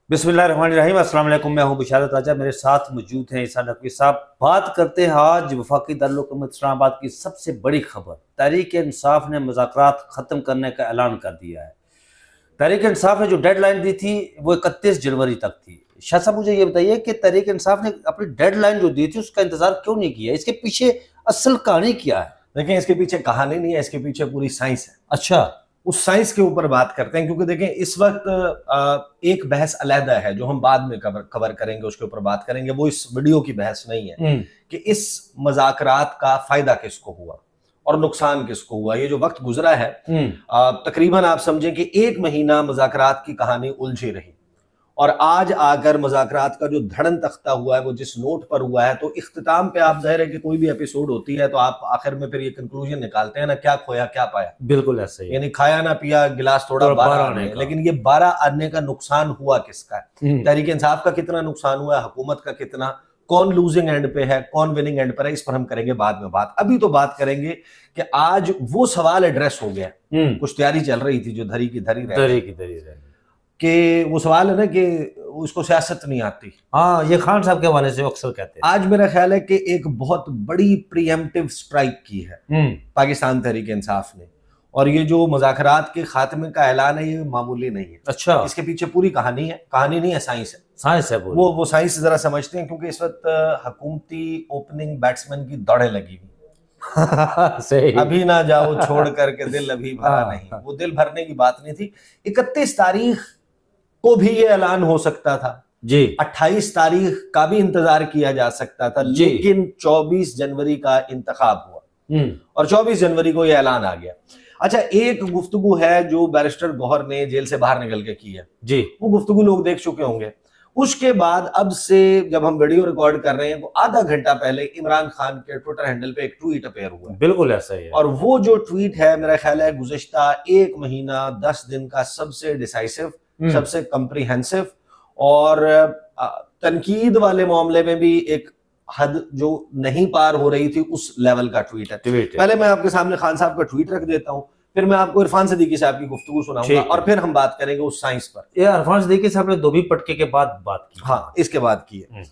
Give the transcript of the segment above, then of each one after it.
बिस्मिल्लाहिर्रहमानिर्रहीम। अस्सलाम वालेकुम। मैं हूं बिशारत राजा, मेरे साथ मौजूद हैं ईसा नकवी साहब। बात करते हैं आज वफाकी दारुल इस्लामाबाद की सबसे बड़ी खबर। तहरीक इंसाफ ने मुज़ाकरात ख़त्म करने का ऐलान कर दिया है। तहरीक इंसाफ ने जो डेडलाइन दी थी वो 31 जनवरी तक थी। शाह साहब, मुझे ये बताइए कि तहरीक इंसाफ ने अपनी डेडलाइन जो दी थी उसका इंतजार क्यों नहीं किया? इसके पीछे असल कहानी क्या है? देखें, इसके पीछे कहानी नहीं है, इसके पीछे पूरी साइंस है। अच्छा, उस साइंस के ऊपर बात करते हैं, क्योंकि देखें इस वक्त एक बहस अलहदा है जो हम बाद में कवर करेंगे, उसके ऊपर बात करेंगे। वो इस वीडियो की बहस नहीं है कि इस मुज़ाकरात का फायदा किसको हुआ और नुकसान किसको हुआ। ये जो वक्त गुजरा है, तकरीबन आप समझें कि 1 महीना मुज़ाकरात की कहानी उलझी रही, और आज आकर मुज़ाकरात का जो धड़न तख्ता हुआ है वो जिस नोट पर हुआ है, तो इख्तिताम पे आप ज़ाहिर है कि कोई भी एपिसोड होती है तो आप आखिर में फिर ये कंक्लूजन निकालते हैं ना, क्या खोया क्या पाया। बिल्कुल ऐसे ही, यानी खाया ना पिया, गिलास थोड़ा 12 आने, लेकिन ये 12 आने का नुकसान हुआ किसका है? तहरीक इंसाफ का कितना नुकसान हुआ है, हुकूमत का कितना, कौन लूजिंग एंड पे है, कौन विनिंग एंड पर है, इस पर हम करेंगे बाद में बात। अभी तो बात करेंगे कि आज वो सवाल एड्रेस हो गया। कुछ तैयारी चल रही थी जो धरी की धरी रह कि वो सवाल है ना कि उसको सियासत नहीं आती। हाँ, ये खान साहब के हवाले से अक्सर कहते हैं। आज मेरा ख्याल है कि एक बहुत बड़ी प्रीएम्प्टिव स्ट्राइक की है पाकिस्तान तहरीक इंसाफ ने, और ये जो मुज़ाकरात के खात्मे का ऐलान है ये मामूली नहीं है। अच्छा, इसके पीछे पूरी कहानी है, कहानी नहीं है, साइंस है। साइंस है वो साइंस जरा समझते हैं, क्योंकि इस वक्त हुकूमती ओपनिंग बैट्समैन की दौड़े लगी हुई। सही। अभी ना जाओ छोड़ करके दिल अभी भरा नहीं, वो दिल भरने की बात नहीं थी। 31 तारीख को भी ये ऐलान हो सकता था जी, 28 तारीख का भी इंतजार किया जा सकता था, लेकिन 24 जनवरी का इंतखाब हुआ और 24 जनवरी को ये ऐलान आ गया। अच्छा, एक गुफ्तगू है जो बैरिस्टर गौहर ने जेल से बाहर निकल के की है जी, वो गुफ्तगू लोग देख चुके होंगे। उसके बाद अब से जब हम वीडियो रिकॉर्ड कर रहे हैं तो आधा घंटा पहले इमरान खान के ट्विटर हैंडल पे एक ट्वीट अपेयर हुआ है। बिल्कुल ऐसा ही है। और वो जो ट्वीट है, मेरा ख्याल है गुज़िश्ता 1 महीना 10 दिन का सबसे डिसाइसिव, सबसे कंप्रीहेंसिव, और तनकीद वाले मामले में भी एक हद जो नहीं पार हो रही थी उस लेवल का ट्वीट है। पहले मैं आपके सामने खान साहब का ट्वीट रख देता हूं, फिर मैं आपको इरफान सिद्दीकी साहब की गुफ्तगू सुनाऊंगा, और फिर हम बात करेंगे उस साइंस पर। ये इरफान सिद्दीकी साहब ने धोबी पटके के बाद बात की। हाँ, इसके बाद की है।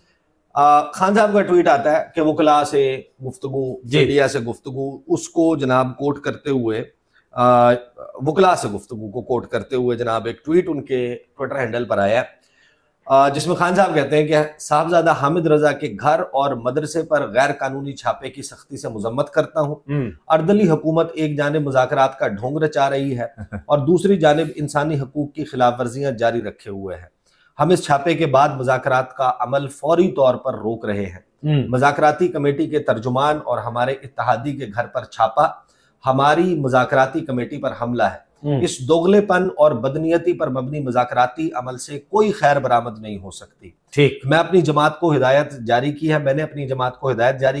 खान साहब का ट्वीट आता है कि वकला से गुफ्तगू, मीडिया से गुफ्तगू, उसको जनाब कोट करते हुए, वकला से गुफ्तगू को कोट करते हुए जनाब एक ट्वीट उनके ट्विटर हैंडल पर आया, जिसमें खान साहब कहते हैं कि साहबजादा हामिद रजा के घर और मदरसे पर गैर कानूनी छापे की सख्ती से मजम्मत करता हूँ। अर्दली हुकूमत एक जानिब मुज़ाकरात का ढोंग रचा रही है और दूसरी जानिब इंसानी हकूक की खिलाफ वर्जियाँ जारी रखे हुए है। हम इस छापे के बाद मुज़ाकरात का अमल फौरी तौर पर रोक रहे हैं। मुज़ाकराती कमेटी के तर्जुमान और हमारे इत्तेहादी के घर पर छापा हमारी मुज़ाकराती कमेटी पर हमला है। इस दोगलेपन और बदनीयती पर मबनी मुज़ाकराती अमल से कोई खैर बरामद नहीं हो सकती। ठीक, मैंने अपनी जमात को हिदायत जारी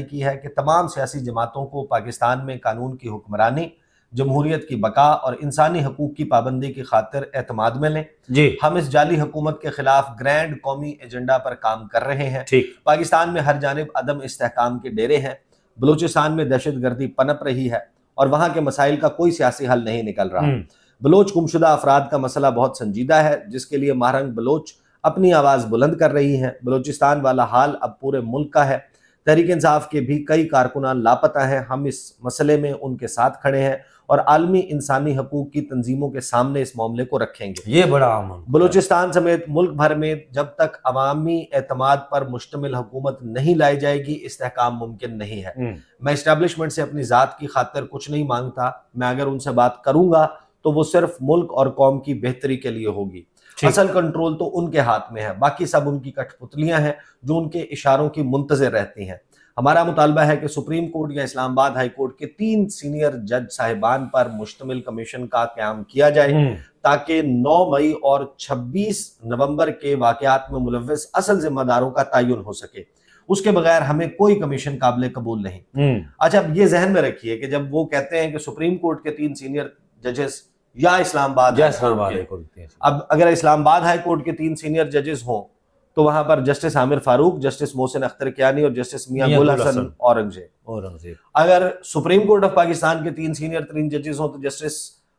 की है कि तमाम सियासी जमातों को पाकिस्तान में कानून की हुक्मरानी, जमहूरियत की बका और इंसानी हकूक की पाबंदी की खातिर एतमाद में लें जी। हम इस जाली हुकूमत के खिलाफ ग्रैंड कौमी एजेंडा पर काम कर रहे हैं। पाकिस्तान में हर जानिब अदम इस्तेहकाम के डेरे हैं, बलूचिस्तान में दहशतगर्दी पनप रही है और वहाँ के मसाइल का कोई सियासी हल नहीं निकल रहा। बलोच गुमशुदा अफराद का मसला बहुत संजीदा है, जिसके लिए महारंग बलोच अपनी आवाज़ बुलंद कर रही हैं। बलोचिस्तान वाला हाल अब पूरे मुल्क का है। तहरीक इंसाफ के भी कई कारकुनान लापता हैं। हम इस मसले में उनके साथ खड़े हैं और आलमी इंसानी हकूक की तंजीमों के सामने इस मामले को रखेंगे। ये बड़ा अमल बलूचिस्तान समेत मुल्क भर में जब तक अवामी एतमाद पर मुश्तमिल हुकूमत नहीं लाई जाएगी, इस्तेहकाम मुमकिन नहीं है। मैं इस्टेब्लिशमेंट से अपनी ज़ात की खातिर कुछ नहीं मांगता। मैं अगर उनसे बात करूंगा तो वो सिर्फ मुल्क और कौम की बेहतरी के लिए होगी। असल कंट्रोल तो उनके हाथ में है, बाकी सब उनकी कठपुतलियां हैं जो उनके इशारों की मुंतज़िर रहती हैं। हमारा मुतालबा है कि सुप्रीम कोर्ट या इस्लामाबाद हाई कोर्ट के 3 सीनियर जज साहिबान पर मुश्तमिल कमीशन का क़याम किया जाए, ताकि 9 मई और 26 नवंबर के वाक़यात में मुलव्विस असल जिम्मेदारों का तयन हो सके। उसके बगैर हमें कोई कमीशन काबिल कबूल नहीं। अच्छा, अब ये जहन में रखिए कि जब वो कहते हैं कि सुप्रीम कोर्ट के 3 सीनियर जजेस या इस्लामाबाद, अब अगर इस्लामाबाद हाई कोर्ट के 3 सीनियर जजेस हों तो वहां पर जस्टिस आमिर फारूक, जस्टिस मोहसिन अख्तर कियानी और जस्टिस मियां गुल हसन औरंगजेब। अगर सुप्रीम कोर्ट ऑफ पाकिस्तान के 3 सीनियर 3 जजेस हों तो जस्टिस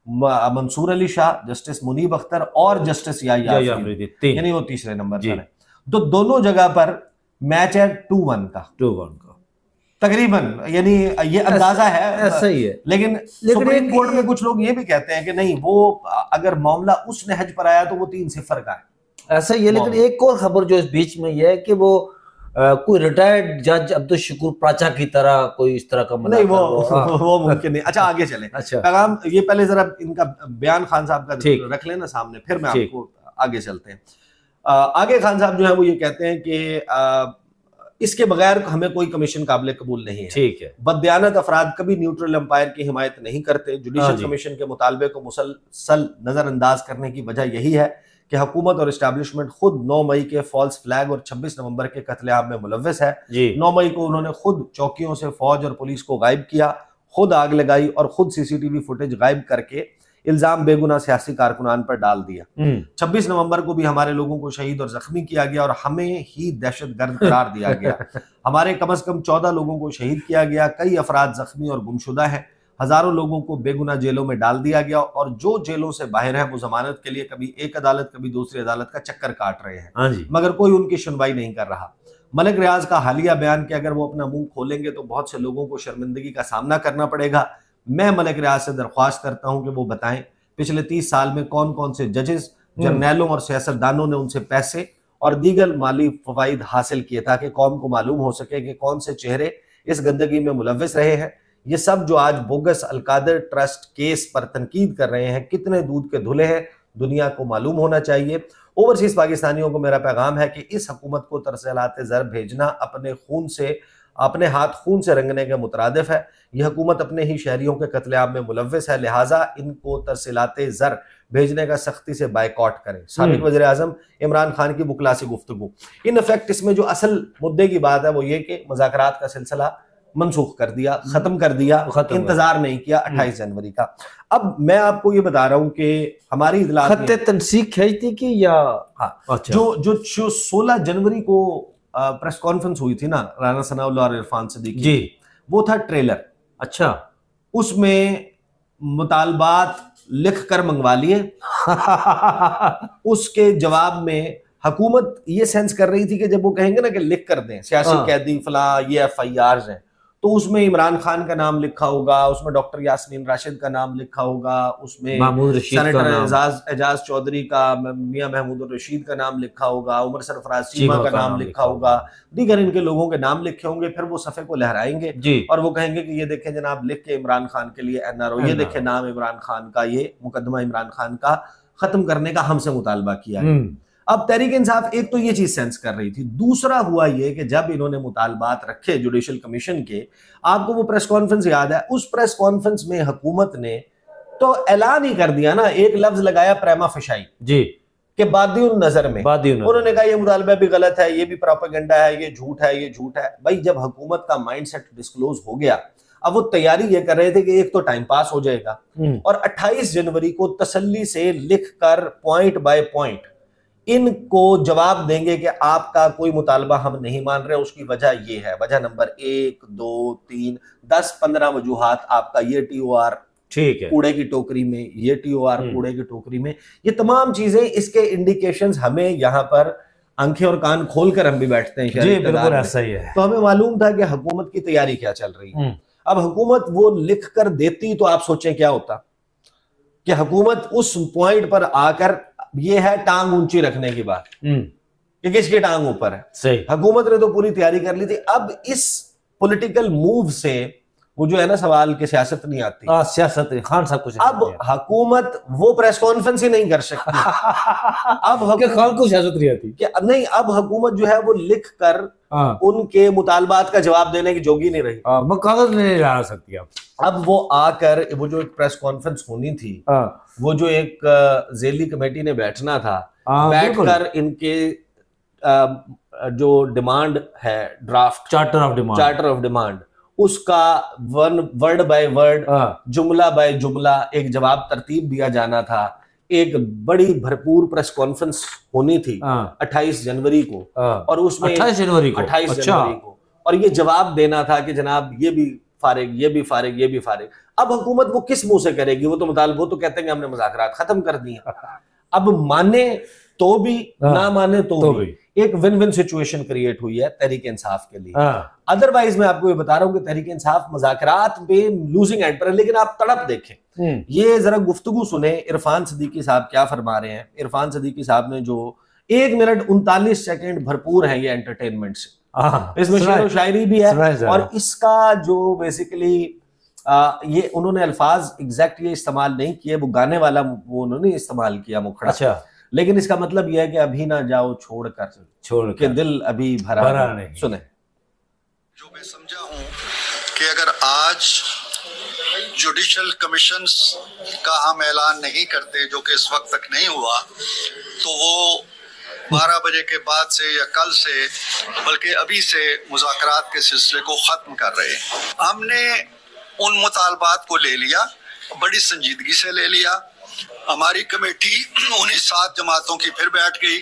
मंसूर अली शाह, जस्टिस मुनीब अख्तर और जस्टिस याह्या अफरीदी, यानी वो तीसरे नंबर पर है। तो दोनों जगह पर मैच है 2-1 का तकरीबन, यानी ये अंदाजा है, ऐसा ही है। लेकिन सुप्रीम कोर्ट में कुछ लोग ये भी कहते हैं कि नहीं, वो अगर मामला उस नहज पर आया तो वो 3-0 का है, ऐसा ही है। लेकिन एक और खबर जो इस बीच में ये है कि वो कोई रिटायर्ड जज अब्दुल शुक्र प्राचा की तरह कोई इस तरह का नहीं, वो मुमकिन नहीं। अच्छा आगे चले। अच्छा पैगाम, ये पहले जरा इनका बयान खान साहब का रख लेना सामने, फिर मैं आपको आगे चलते हैं। आगे खान साहब जो है वो ये कहते हैं कि इसके बगैर हमें कोई कमीशन काबिल कबूल नहीं है। ठीक है। बददियानत अफराद कभी न्यूट्रल एम्पायर की हिमायत नहीं करते। जुडिशल कमीशन के मुतालबे को मुसलसल नजरअंदाज करने की वजह यही है कि हुकूमत और एस्टैब्लिशमेंट खुद 9 मई के फॉल्स फ्लैग और 26 नवंबर के कत्लेआम में मुलव्वस है। 9 मई को उन्होंने खुद चौकियों से फौज और पुलिस को गायब किया, खुद आग लगाई और खुद सीसीटीवी फुटेज गायब करके इल्जाम बेगुनाह सियासी कारकुनान पर डाल दिया। 26 नवंबर को भी हमारे लोगों को शहीद और जख्मी किया गया और हमें ही दहशतगर्द करार दिया गया। हमारे कम से कम 14 लोगों को शहीद किया गया, कई अफराद जख्मी और गुमशुदा हैं, हजारों लोगों को बेगुनाह जेलों में डाल दिया गया और जो जेलों से बाहर है वो जमानत के लिए कभी एक अदालत कभी दूसरी अदालत का चक्कर काट रहे हैं, मगर कोई उनकी सुनवाई नहीं कर रहा। मलिक रियाज का हालिया बयान कि अगर वो अपना मुंह खोलेंगे तो बहुत से लोगों को शर्मिंदगी का सामना करना पड़ेगा। मैं मलिक रियाज से दरख्वास्त करता हूं कि वो बताएं पिछले 30 साल में कौन कौन से जजेस, जर्नैलों और सियासतदानों ने उनसे पैसे और दीगर माली फवाइद हासिल किए ताकि कौम को मालूम हो सके कि कौन से चेहरे इस गंदगी में मुलव्वस रहे हैं। ये सब जो आज बोगस अलकादर ट्रस्ट केस पर तनकीद कर रहे हैं कितने दूध के धुले हैं, दुनिया को मालूम होना चाहिए। ओवरसीज पाकिस्तानियों को मेरा पैगाम है कि इस हुकूमत को तरसलाते ज़र भेजना अपने हाथ खून से रंगने के मुतरादिफ है। यह हुकूमत अपने ही शहरियों के कत्लेआम में मुलव्वस है, लिहाजा इनको तरसलाते ज़र भेजने का सख्ती से बायकॉट करें। साबिक वज़ीर आज़म इमरान खान की बुकला से गुफ्तगू। इन इफेक्ट इसमें जो असल मुद्दे की बात है वो ये कि मुज़ाकरात का सिलसिला मनसूख कर दिया, खत्म कर दिया, इंतजार नहीं किया 28 जनवरी का। अब मैं आपको ये बता रहा हूं कि हमारी इतलात तनसीख खींचती की या अच्छा। जो 16 जनवरी को प्रेस कॉन्फ्रेंस हुई थी ना राना सनाउल्लाह और इरफान सदीकी जी, वो था ट्रेलर। अच्छा, उसमें मुतालबात लिख कर मंगवा लिए। उसके जवाब में हुकूमत ये सेंस कर रही थी कि जब वो कहेंगे ना कि लिख कर दें सियासी कैदी फला ये FIRs हैं, तो उसमें इमरान खान का नाम लिखा होगा, उसमें डॉक्टर यास्मीन राशिद का नाम लिखा होगा, उसमें सेनेटर एजाज चौधरी का, मियां महमूद रशीद का नाम लिखा होगा, उमर सरफराज चीमा का नाम लिखा होगा, दीगर इनके लोगों के नाम लिखे होंगे। फिर वो सफ़े को लहराएंगे और वो कहेंगे कि ये देखें जनाब लिख के इमरान खान के लिए NRO, ये देखें नाम इमरान खान का, ये मुकदमा इमरान खान का खत्म करने का हमसे मुतालबा किया है। अब तहरीक इंसाफ एक तो ये चीज सेंस कर रही थी, दूसरा हुआ ये कि जब इन्होंने मुतालबात रखे जुडिशल कमीशन के, आपको वो प्रेस कॉन्फ्रेंस याद है, उस प्रेस कॉन्फ्रेंस में हुकूमत ने तो ऐलान ही कर दिया ना, एक लफ्ज लगाया प्रेमा फिशाई जी के बादिउन नजर में, उन्होंने कहा ये मुतालबा भी गलत है, ये भी प्रोपेगेंडा है, ये झूठ है, ये झूठ है। भाई जब हुकूमत का माइंडसेट डिस्क्लोज हो गया, अब वो तैयारी ये कर रहे थे कि एक तो टाइम पास हो जाएगा और 28 जनवरी को तसल्ली से लिख कर पॉइंट बाय पॉइंट इनको जवाब देंगे कि आपका कोई मुतालबा हम नहीं मान रहे, उसकी वजह ये है, वजह नंबर 1 2 3 10-15 वजूहात, आपका ये TOR ठीक है कूड़े की टोकरी में, ये TOR कूड़े की टोकरी में, ये तमाम चीजें इसके इंडिकेशंस हमें यहाँ पर आंखें और कान खोलकर हम भी बैठते हैं। जी बिल्कुल ऐसा ही है। तो हमें मालूम था कि हुकूमत की तैयारी क्या चल रही है। अब हुकूमत वो लिख कर देती तो आप सोचें क्या होता कि हुकूमत उस पॉइंट पर आकर, ये है टांग ऊंची रखने की बात कि किसकी टांग ऊपर है। सही, हुकूमत ने तो पूरी तैयारी कर ली थी। अब इस पॉलिटिकल मूव से वो जो है ना सवाल की सियासत नहीं आती, सियासत खान साहब कुछ अब हुकूमत वो प्रेस कॉन्फ्रेंस ही नहीं कर सकती। अब खान को सियासत नहीं आती कि नहीं, अब हुकूमत जो है वो लिख कर उनके मुतालबात का जवाब देने की जोगी नहीं रही, कागज नहीं ला सकती। अब वो आकर वो जो एक प्रेस कॉन्फ्रेंस होनी थी, वो जो एक जेली कमेटी ने बैठना था, बैठकर इनके जो डिमांड है ड्राफ्ट चार्टर ऑफ डिमांड उसका वर्ड बाय वर्ड, जुमला बाय जुमला एक जवाब तरतीब दिया जाना था। एक बड़ी भरपूर प्रेस कॉन्फ्रेंस होनी थी 28 जनवरी को, और उसमें 28 जनवरी को और ये जवाब देना था कि जनाब ये भी फारिग, ये भी फारिग, ये भी फारिग। अब हुकूमत वो किस मुंह से करेगी? वो तो कहते हैं कि हमने मुज़ाकरात खत्म कर दिए। अब माने तो भी, ना माने तो भी एक विन विन सिचुएशन क्रिएट हुई है तहरीक इंसाफ के लिए। अदरवाइज मैं आपको ये बता रहा हूं कि तहरीक इंसाफ मुज़ाकरात में लूजिंग एंड पर है। लेकिन आप तड़प देखें, ये जरा गुफ्तगू सुने इरफान सदीकी साहब क्या फरमा रहे हैं। इरफान सदीकी साहब ने जो 1 मिनट 39 सेकंड भरपूर है ये एंटरटेनमेंट से, इसमें शेर व शायरी भी है और इसका जो बेसिकली ये उन्होंने अल्फाज एग्जैक्ट ये इस्तेमाल नहीं किए, वो गाने वाला वो उन्होंने इस्तेमाल किया मुखड़ा। अच्छा, लेकिन इसका मतलब यह है कि अभी ना जाओ छोड़ के दिल अभी भरा नहीं। सुने। जो मैं समझा हूं कि अगर आज जुडिशल कमीशंस का हम ऐलान नहीं करते, जो कि इस वक्त तक नहीं हुआ, तो वो 12 बजे के बाद से या कल से, बल्कि अभी से मुज़ाकरात के सिलसिले को ख़त्म कर रहे हैं। हमने उन मुतालबात को ले लिया, बड़ी संजीदगी से ले लिया। हमारी कमेटी उन्हीं 7 जमातों की फिर बैठ गई,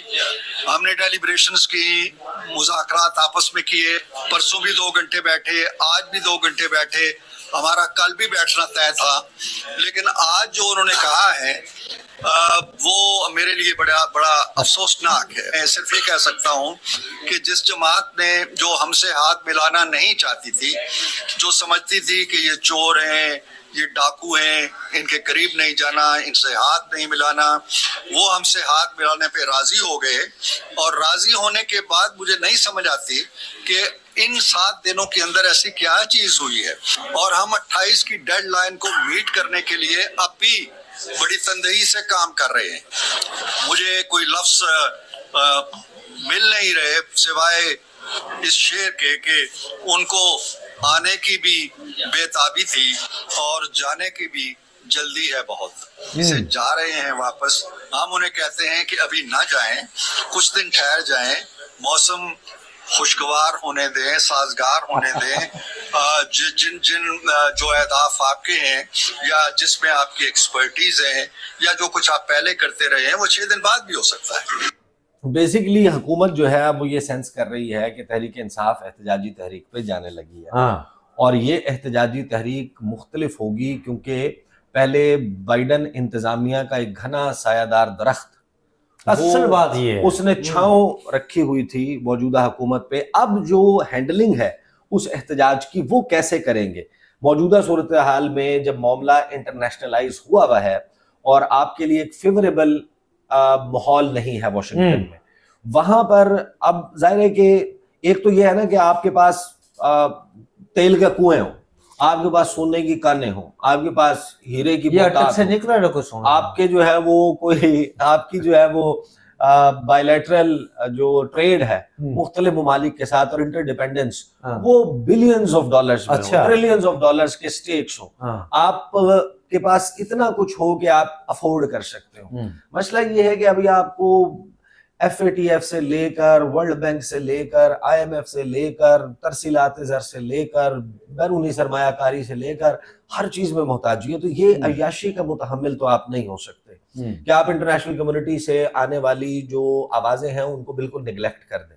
हमने डेलिब्रेशंस की, मुज़ाकरात आपस में किए। परसों भी 2 घंटे बैठे, आज भी 2 घंटे बैठे, हमारा कल भी बैठना तय था। लेकिन आज जो उन्होंने कहा है वो मेरे लिए बड़ा अफसोसनाक है। मैं सिर्फ ये कह सकता हूँ कि जिस जमात ने जो हमसे हाथ मिलाना नहीं चाहती थी, जो समझती थी कि ये चोर हैं, ये डाकू हैं, इनके करीब नहीं जाना, इनसे हाथ नहीं मिलाना, वो हमसे हाथ मिलाने पे राजी हो गए। और राजी होने के बाद मुझे नहीं समझ आती कि इन 7 दिनों के अंदर ऐसी क्या चीज हुई है। और हम 28 की डेडलाइन को मीट करने के लिए अब भी बड़ी तंदही से काम कर रहे हैं। मुझे कोई लफ्ज मिल नहीं रहे सिवाय इस शेर के कि उनको आने की भी बेताबी थी और जाने की भी जल्दी है बहुत। इसे जा रहे हैं वापस। हम उन्हें कहते हैं कि अभी ना जाएं, कुछ दिन ठहर जाएं, मौसम खुशगवार होने दें, साजगार होने दें। जिन जो अहदाफ आपके हैं या जिसमें आपकी एक्सपर्टीज है या जो कुछ आप पहले करते रहे हैं, वो 6 दिन बाद भी हो सकता है। बेसिकली हुकूमत जो है वो ये सेंस कर रही है कि तहरीक इंसाफ एहतजाजी तहरीक पे जाने लगी है। और ये एहतजाजी तहरीक मुख्तलिफ होगी, क्योंकि पहले बाइडन इंतजामिया का एक घना सायादार दरख्त, असल बात ये है, उसने छांव रखी हुई थी मौजूदा हुकूमत पे। अब जो हैंडलिंग है उस एहतजाज की वो कैसे करेंगे? मौजूदा सूरत हाल में जब मामला इंटरनेशनलाइज हुआ है और आपके लिए एक फेवरेबल माहौल नहीं है वाशिंगटन में, वहां पर अब जाहिर है कि एक तो यह है ना कि आपके पास तेल के कुएं हो, आपके पास सोने की कानें हो, आपके पास हीरे की से निकला ना कुछ, आपके जो है वो कोई आपकी जो है वो बायलैटरल जो ट्रेड है मुख्तलिफ ममालिक के साथ और इंटरडिपेंडेंस, वो billions of dollars, trillions of dollars के स्टेक्स हो, आप के पास इतना कुछ हो कि आप अफोर्ड कर सकते हो। मसला ये है कि अभी आपको FATF से लेकर, वर्ल्ड बैंक से लेकर, IMF से लेकर, तरसीलात ज़र से लेकर, बैरूनी सरमायाकारी से लेकर हर चीज में मोहताजी है। तो ये अय्याशी का मुतहम्मिल तो आप नहीं हो सकते कि आप इंटरनेशनल कम्युनिटी से आने वाली जो आवाजें हैं उनको बिल्कुल निगलेक्ट कर दें।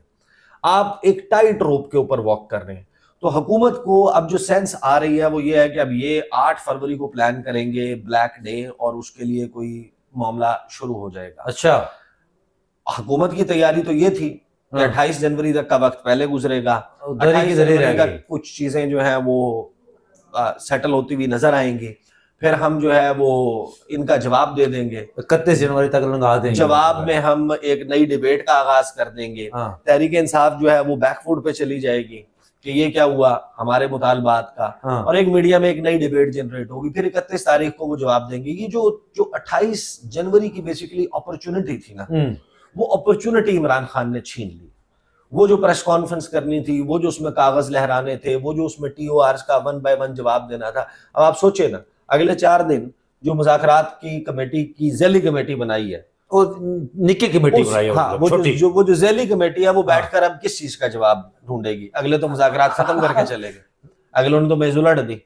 आप एक टाइट रोप के ऊपर वॉक कर रहे हैं। तो हुकूमत को अब जो सेंस आ रही है वो ये है कि अब ये 8 फरवरी को प्लान करेंगे ब्लैक डे, और उसके लिए कोई मामला शुरू हो जाएगा। अच्छा, हुकूमत की तैयारी तो ये थी 28 जनवरी तक का वक्त पहले गुजरेगा, 28 जनवरी तक कुछ चीजें जो है वो सेटल होती हुई नजर आएंगी, फिर हम जो है वो इनका जवाब दे देंगे, 31 जनवरी तक लगा देंगे। जवाब में हम एक नई डिबेट का आगाज कर देंगे। तहरीक इंसाफ जो है वो बैकफुट पे चली जाएगी कि ये क्या हुआ हमारे मुतालबात का, और एक मीडिया में एक नई डिबेट जनरेट होगी। फिर 31 तारीख को वो जवाब देंगे। ये जो 28 जनवरी की बेसिकली अपॉर्चुनिटी थी ना, वो अपॉर्चुनिटी इमरान खान ने छीन ली। वो जो प्रेस कॉन्फ्रेंस करनी थी, वो जो उसमें कागज लहराने थे, वो जो उसमें TORs का 1 by 1 जवाब देना था। अब आप सोचे ना, अगले 4 दिन जो मुज़ाकरात की कमेटी की ज़ैली कमेटी बनाई है, निक्की कमेटी बनाई है, हाँ, वो जो ज़ैली कमेटी है वो बैठकर अब किस चीज का जवाब ढूंढेगी? अगले तो मुज़ाकरात खत्म करके चले गए, अगले ने तो मेज उलट दी।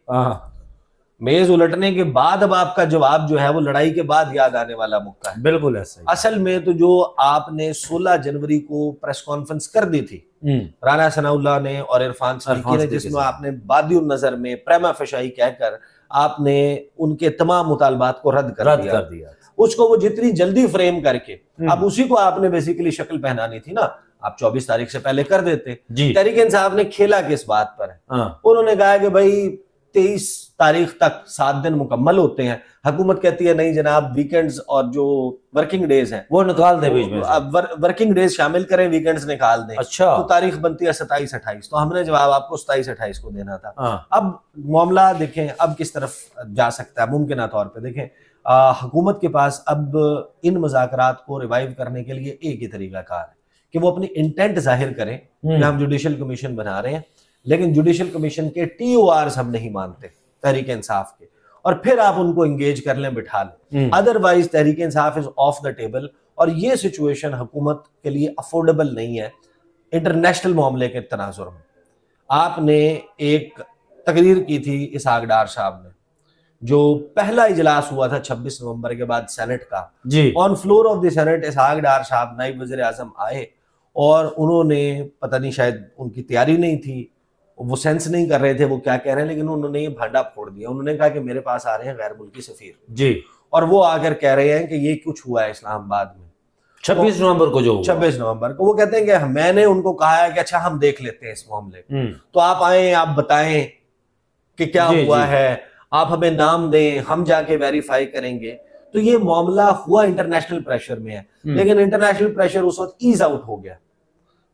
मेज उलटने के बाद अब आपका जवाब जो है वो लड़ाई के बाद याद आने वाला मुक्का है। बिल्कुल ऐसा ही। असल में तो जो आपने 16 जनवरी को प्रेस कॉन्फ्रेंस कर दी थी राना सनाउल्लाह ने और इरफान सदीकी ने, जिसमें आपने बादिउन नजर में प्रेमा फशाई कहकर आपने उनके तमाम मुतालबात को रद्द कर दिया। उसको वो जितनी जल्दी फ्रेम करके, अब उसी को आपने बेसिकली शक्ल पहनानी थी ना, आप 24 तारीख से पहले कर देते। तहरीक इंसाफ ने खेला किस बात पर है? उन्होंने कहा कि भाई 23 तारीख तक 7 दिन मुकम्मल होते हैं। हुकूमत कहती है नहीं जनाब, वीकेंड्स और जो वर्किंग डेज हैं वो निकाल दें बीच में, वर्किंग डेज शामिल करें, वीकेंड्स निकाल दें। अच्छा, तो तारीख बनती है 27-28, तो हमने जवाब आपको 27-28 को देना था। अब मामला देखें अब किस तरफ जा सकता है मुमकिन तौर पर। देखें हुकूमत के पास अब इन मुज़ाकरात को रिवाइव करने के लिए एक ही तरीका कार है कि वो अपनी इंटेंट जाहिर करें कि हम जुडिशल कमीशन बना रहे हैं, लेकिन जुडिशल कमीशन के TORs हम नहीं मानते तहरीक इंसाफ के, और फिर आप उनको एंगेज कर लें, बिठा लें। Otherwise Tehreek Insaf is of the table, और ये सिचुएशन हुकूमत के लिए अफोर्डेबल नहीं है इंटरनेशनल मामले के तनाजुर में। आपने एक तकरीर की थी इसहाक डार साहब ने, जो पहला इजलास हुआ था 26 नवंबर के बाद सेनेट का, on floor of the senate Ishaq Dar साहब नायब वज़ीर आज़म आए और उन्होंने, पता नहीं शायद उनकी तैयारी नहीं थी, वो सेंस नहीं कर रहे थे वो क्या कह रहे हैं, लेकिन उन्होंने ये भांडा फोड़ दिया। उन्होंने कहा कि मेरे पास आ रहे हैं गैर मुल्की सफीर जी, और वो आकर कह रहे हैं कि ये कुछ हुआ है इस्लामाबाद में 26 नवंबर को, जो 26 नवंबर को। वो कहते हैं कि मैंने उनको कहा है कि अच्छा हम देख लेते हैं इस मामले, तो आप आए, आप बताएं कि क्या हुआ है, आप हमें नाम दें, हम जाके वेरीफाई करेंगे। तो ये मामला हुआ इंटरनेशनल प्रेशर में है, लेकिन इंटरनेशनल प्रेशर उस वक्त ईज आउट हो गया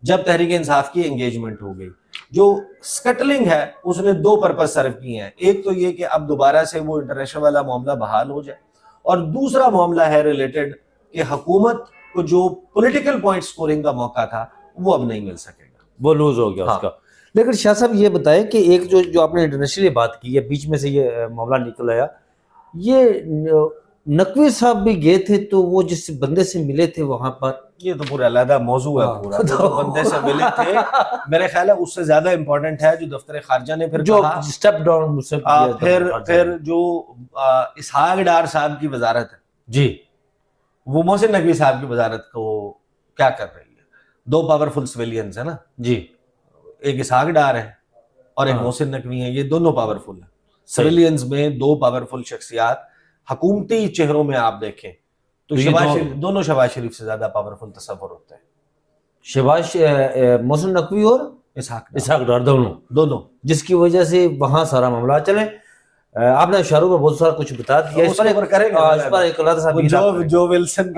जब तहरीक इंसाफ की एंगेजमेंट हो गई। जो स्कटलिंग है उसने 2 पर्पज सर्व किए हैं, एक तो ये कि अब दोबारा से वो इंटरनेशनल वाला मामला बहाल हो जाए, और दूसरा मामला है रिलेटेड कि हुकूमत को जो पॉलिटिकल पॉइंट स्कोरिंग का मौका था वो अब नहीं मिल सकेगा, वो लूज हो गया उसका। लेकिन शाह साहब ये बताएं कि एक जो आपने इंटरनेशनली बात की है, बीच में से ये मामला निकल आया, ये नकवी साहब भी गए थे, तो वो जिस बंदे से मिले थे वहां पर, ये तो पूरा अलग मौजू है पूरा, तो बंदे से मिले थे, मेरे ख्याल है उससे ज्यादा इंपॉर्टेंट है जो दफ्तर खारजा ने फिर जो स्टेप डाउन मुझसे फिर जो इसहाक डार साहब की वजारत है जी, वो मोहसिन नकवी साहब की वजारत को क्या कर रही है? 2 पावरफुल सिविलियंस है ना जी, एक इसहाक डार है और एक मोहसिन नकवी है, ये दोनों पावरफुल है सिविलियंस में। 2 पावरफुल शख्सियात हुकूमती चेहरों में आप देखें तो दोनों शहबाज शरीफ से ज्यादा पावरफुल तस्वर होते हैं। शहबाज मोहसिन नकवी और इसहाक डार दोनों, जिसकी वजह से वहां सारा मामला चले। आपने शाहरुख पर बहुत सारा कुछ बता दिया, इस पर जो विल्सन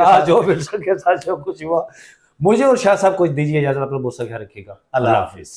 के साथ जो कुछ हुआ। मुझे और शाह साहब कुछ दीजिए इजाजत, अपना बहुत सा ख्याल रखिएगा। अल्लाह हाफिज।